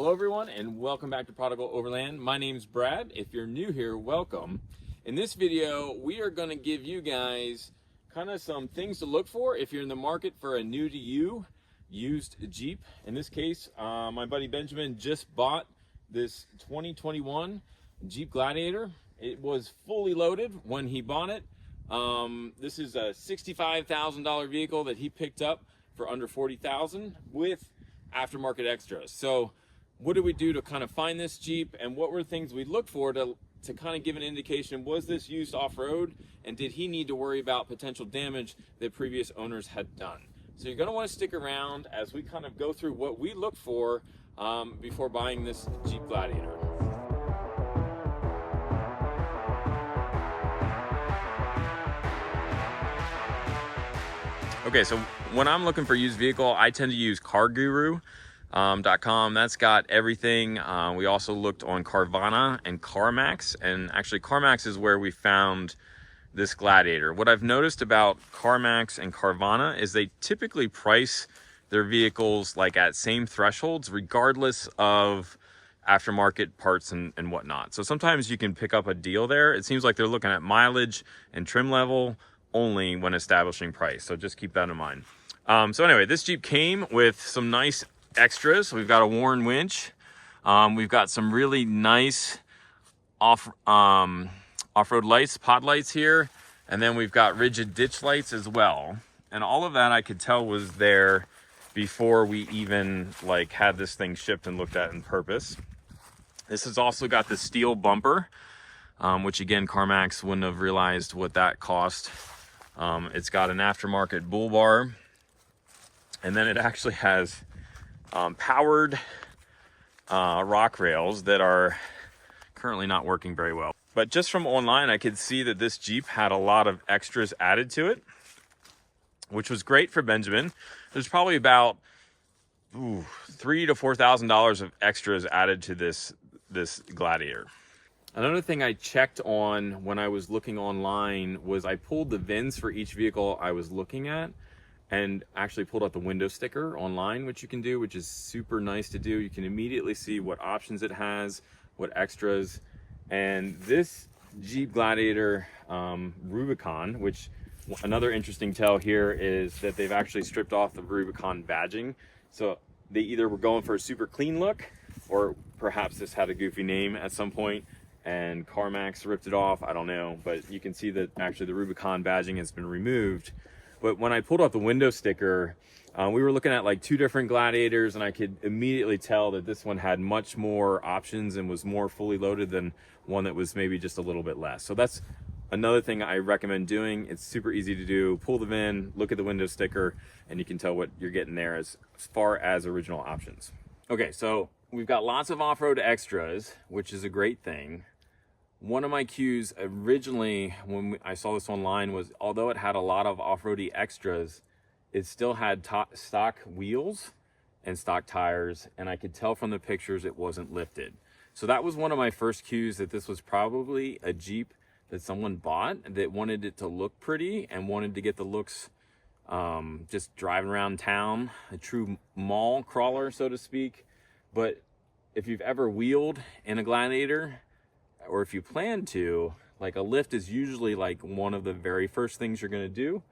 Hello everyone and welcome back to Prodigal Overland. My name's Brad. If you're new here, welcome. In this video, we are going to give you guys kind of some things to look for if you're in the market for a new to you used Jeep. In this case, my buddy Benjamin just bought this 2021 Jeep Gladiator. It was fully loaded when he bought it. This is a $65,000 vehicle that he picked up for under $40,000 with aftermarket extras. So what did we do to kind of find this Jeep, and what were things we looked for to kind of give an indication, was this used off-road, and did he need to worry about potential damage that previous owners had done? So you're going to want to stick around as we kind of go through what we look for before buying this Jeep Gladiator. Okay, so when I'm looking for used vehicle, I tend to use CarGuru.com. That's got everything. We also looked on Carvana and CarMax, and actually CarMax is where we found this Gladiator. What I've noticed about CarMax and Carvana is they typically price their vehicles like at same thresholds regardless of aftermarket parts and whatnot. So sometimes you can pick up a deal there. It seems like they're looking at mileage and trim level only when establishing price, so just keep that in mind. So anyway, this Jeep came with some nice extras. We've got a Warn winch, we've got some really nice off-road lights, pod lights here, and then we've got rigid ditch lights as well. And all of that I could tell was there before we even like had this thing shipped and looked at in purpose. This has also got the steel bumper, which again CarMax wouldn't have realized what that cost. It's got an aftermarket bull bar, and then it actually has powered rock rails that are currently not working very well. But just from online, I could see that this Jeep had a lot of extras added to it, which was great for Benjamin. There's probably about $3,000 to $4,000 of extras added to this Gladiator. Another thing I checked on when I was looking online was I pulled the VINs for each vehicle I was looking at, and actually pulled out the window sticker online, which you can do, which is super nice to do. You can immediately see what options it has, what extras. And this Jeep Gladiator Rubicon, which another interesting tell here is that they've actually stripped off the Rubicon badging. So they either were going for a super clean look, or perhaps this had a goofy name at some point and CarMax ripped it off. I don't know, but you can see that actually the Rubicon badging has been removed. But when I pulled out the window sticker, we were looking at like two different Gladiators, and I could immediately tell that this one had much more options and was more fully loaded than one that was maybe just a little bit less. So that's another thing I recommend doing. It's super easy to do. Pull the VIN, look at the window sticker, and you can tell what you're getting there as far as original options. Okay, so we've got lots of off-road extras, which is a great thing. One of my cues originally when I saw this online was, although it had a lot of off-roady extras, it still had stock wheels and stock tires, and I could tell from the pictures it wasn't lifted. So that was one of my first cues that this was probably a Jeep that someone bought that wanted it to look pretty and wanted to get the looks just driving around town, a true mall crawler, so to speak. But if you've ever wheeled in a Gladiator, or if you plan to, like, a lift is usually like one of the very first things you're going to do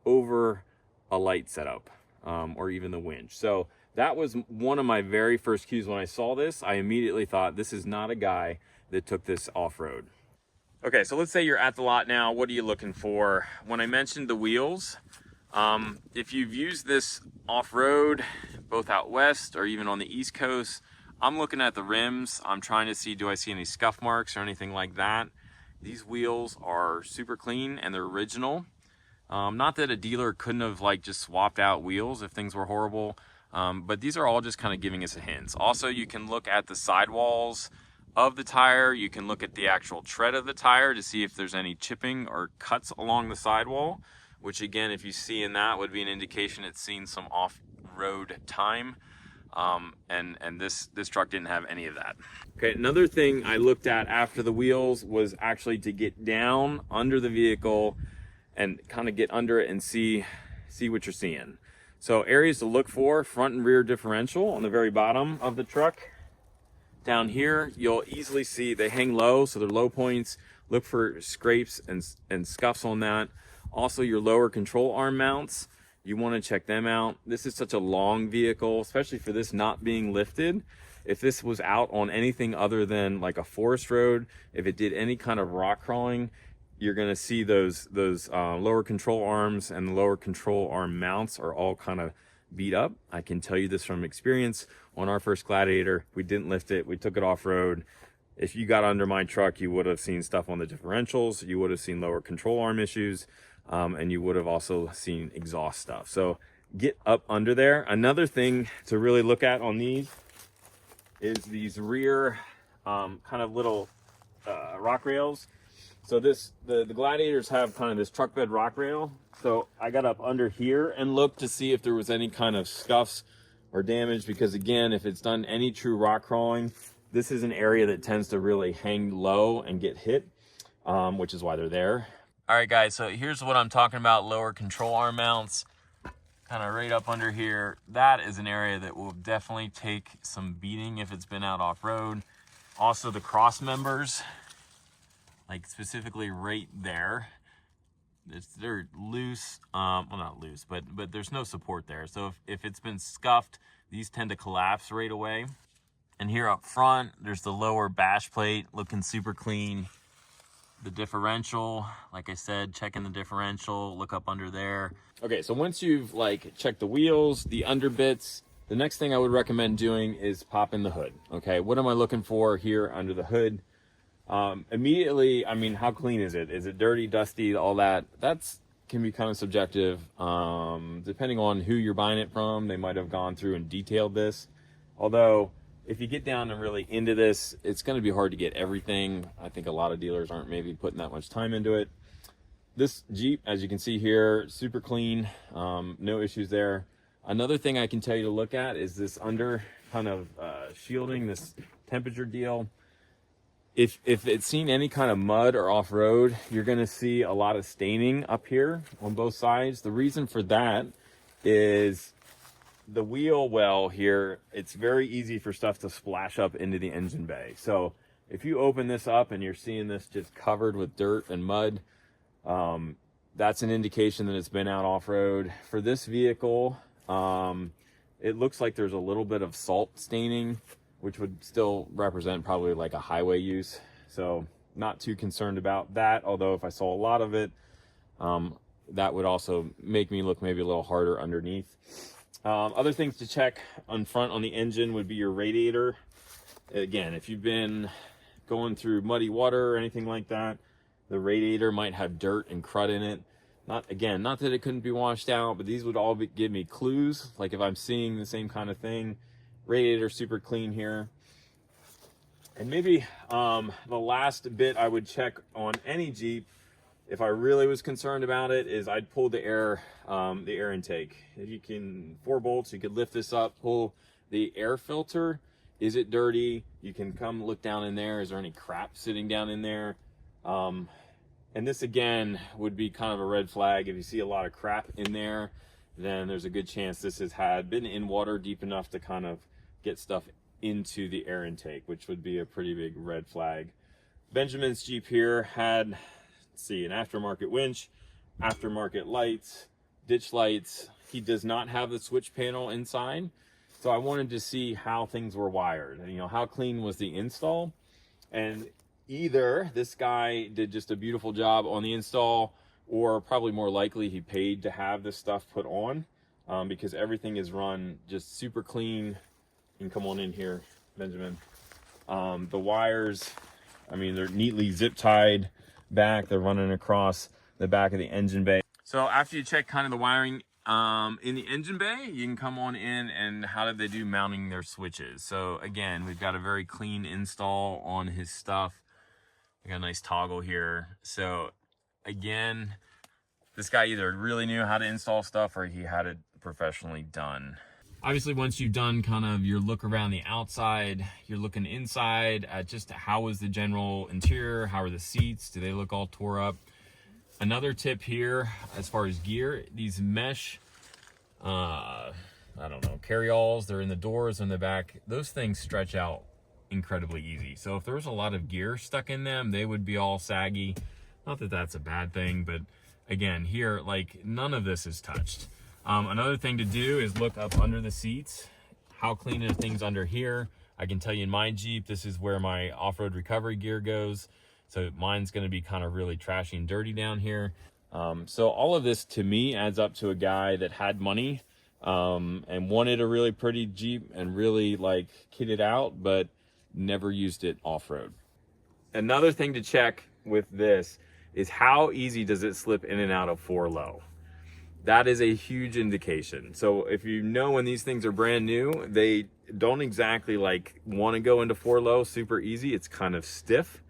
over a light setup, or even the winch. So that was one of my very first cues when I saw this. I immediately thought, this is not a guy that took this off-road. Okay, so let's say you're at the lot now. What are you looking for? When I mentioned the wheels, if you've used this off-road, both out west or even on the East Coast, I'm looking at the rims. I'm trying to see, do I see any scuff marks or anything like that? These wheels are super clean and they're original. Not that a dealer couldn't have like just swapped out wheels if things were horrible, but these are all just kind of giving us a hint. Also, you can look at the sidewalls of the tire. You can look at the actual tread of the tire to see if there's any chipping or cuts along the sidewall, which again, if you see in that, would be an indication it's seen some off-road time. And this truck didn't have any of that. Okay, another thing I looked at after the wheels was actually to get down under the vehicle and kind of get under it and see what you're seeing. So areas to look for: front and rear differential on the very bottom of the truck. Down here, you'll easily see they hang low, so they're low points. Look for scrapes and scuffs on that. Also, your lower control arm mounts, you want to check them out. This is such a long vehicle, especially for this not being lifted. If this was out on anything other than like a forest road, if it did any kind of rock crawling, you're going to see those lower control arms and the lower control arm mounts are all kind of beat up. I can tell you this from experience. On our first Gladiator, we didn't lift it. We took it off-road. If you got under my truck, you would have seen stuff on the differentials. You would have seen lower control arm issues. And you would have also seen exhaust stuff. So get up under there. Another thing to really look at on these is these rear kind of little rock rails. So the Gladiators have kind of this truck bed rock rail. So I got up under here and looked to see if there was any kind of scuffs or damage, because again, if it's done any true rock crawling, this is an area that tends to really hang low and get hit, which is why they're there. All right, guys, so here's what I'm talking about, lower control arm mounts, kind of right up under here. That is an area that will definitely take some beating if it's been out off-road. Also, the cross members, like specifically right there, they're loose, well, not loose, but there's no support there. So if it's been scuffed, these tend to collapse right away. And here up front, there's the lower bash plate looking super clean. The differential, like I said, checking the differential, look up under there. Okay, so once you've like checked the wheels, the underbits, the next thing I would recommend doing is popping the hood. Okay, what am I looking for here under the hood? Immediately, I mean, how clean is it? Is it dirty, dusty, all that? That's can be kind of subjective. Depending on who you're buying it from, they might have gone through and detailed this. Although, if you get down and really into this, it's going to be hard to get everything. I think a lot of dealers aren't maybe putting that much time into it. This Jeep, as you can see here, super clean, no issues there. Another thing I can tell you to look at is this under kind of shielding, this temperature deal. If it's seen any kind of mud or off-road, you're going to see a lot of staining up here on both sides. The reason for that is the wheel well here, it's very easy for stuff to splash up into the engine bay. So if you open this up and you're seeing this just covered with dirt and mud, that's an indication that it's been out off-road. For this vehicle, it looks like there's a little bit of salt staining, which would still represent probably like a highway use. So not too concerned about that. Although if I saw a lot of it, that would also make me look maybe a little harder underneath. Other things to check on front on the engine would be your radiator. Again, if you've been going through muddy water or anything like that, the radiator might have dirt and crud in it. Not that it couldn't be washed out, but these would all give me clues. Like if I'm seeing the same kind of thing, radiator super clean here. And maybe the last bit I would check on any Jeep, if I really was concerned about it, is I'd pull the air intake. If you can, 4 bolts, you could lift this up, pull the air filter. Is it dirty? You can come look down in there. Is there any crap sitting down in there? And this again would be kind of a red flag. If you see a lot of crap in there, then there's a good chance this has been in water deep enough to kind of get stuff into the air intake, which would be a pretty big red flag. Benjamin's Jeep here had, let's see, an aftermarket winch, aftermarket lights, ditch lights. He does not have the switch panel inside. So I wanted to see how things were wired, and, you know, how clean was the install. And either this guy did just a beautiful job on the install, or probably more likely he paid to have this stuff put on, because everything is run just super clean. You can come on in here, Benjamin. The wires, I mean, they're neatly zip tied back. They're running across the back of the engine bay. So after you check kind of the wiring in the engine bay, you can come on in and how did they do mounting their switches. So again, we've got a very clean install on his stuff. We got a nice toggle here. So again, this guy either really knew how to install stuff or he had it professionally done. Obviously, once you've done kind of your look around the outside, you're looking inside at just how is the general interior, how are the seats, do they look all tore up? Another tip here, as far as gear, these mesh, I don't know, carryalls, they're in the doors in the back. Those things stretch out incredibly easy. So if there was a lot of gear stuck in them, they would be all saggy. Not that that's a bad thing, but again, here, like, none of this is touched. Another thing to do is look up under the seats. How clean are things under here? I can tell you in my Jeep, this is where my off-road recovery gear goes. So mine's gonna be kind of really trashy and dirty down here. So all of this to me adds up to a guy that had money and wanted a really pretty Jeep and really like kitted out, but never used it off-road. Another thing to check with this is how easy does it slip in and out of 4 low. That is a huge indication. So if you know when these things are brand new, they don't exactly like want to go into 4 low super easy. It's kind of stiff.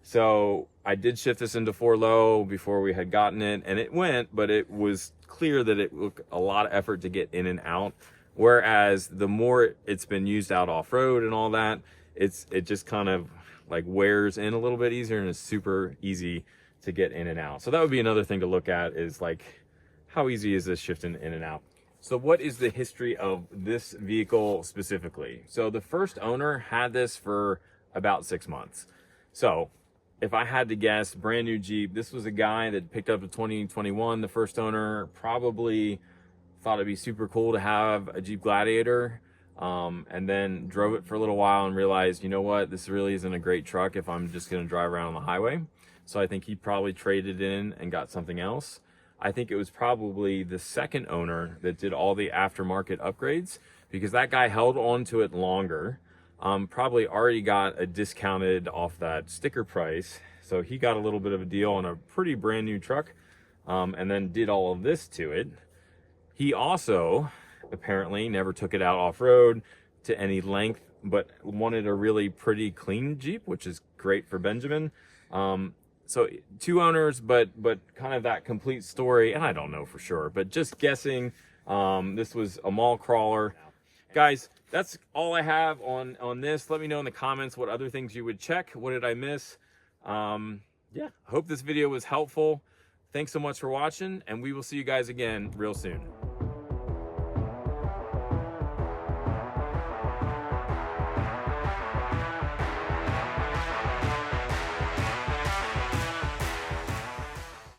So I did shift this into 4 low before we had gotten it, and it went, but it was clear that it took a lot of effort to get in and out. Whereas the more it's been used out off-road and all that, it just kind of like wears in a little bit easier and is super easy to get in and out. So that would be another thing to look at, is like, how easy is this shifting in and out? So what is the history of this vehicle specifically? So the first owner had this for about 6 months. So if I had to guess, brand new Jeep, this was a guy that picked up a 2021. The first owner probably thought it'd be super cool to have a Jeep Gladiator, and then drove it for a little while and realized, you know what, this really isn't a great truck if I'm just gonna drive around on the highway. So I think he probably traded in and got something else. I think it was probably the second owner that did all the aftermarket upgrades, because that guy held on to it longer. Probably already got a discounted off that sticker price. So he got a little bit of a deal on a pretty brand new truck, and then did all of this to it. He also apparently never took it out off-road to any length, but wanted a really pretty clean Jeep, which is great for Benjamin. So 2 owners, but kind of that complete story. And I don't know for sure, but just guessing, this was a mall crawler. Guys, that's all I have on this. Let me know in the comments what other things you would check. What did I miss? Yeah, I hope this video was helpful. Thanks so much for watching, and we will see you guys again real soon.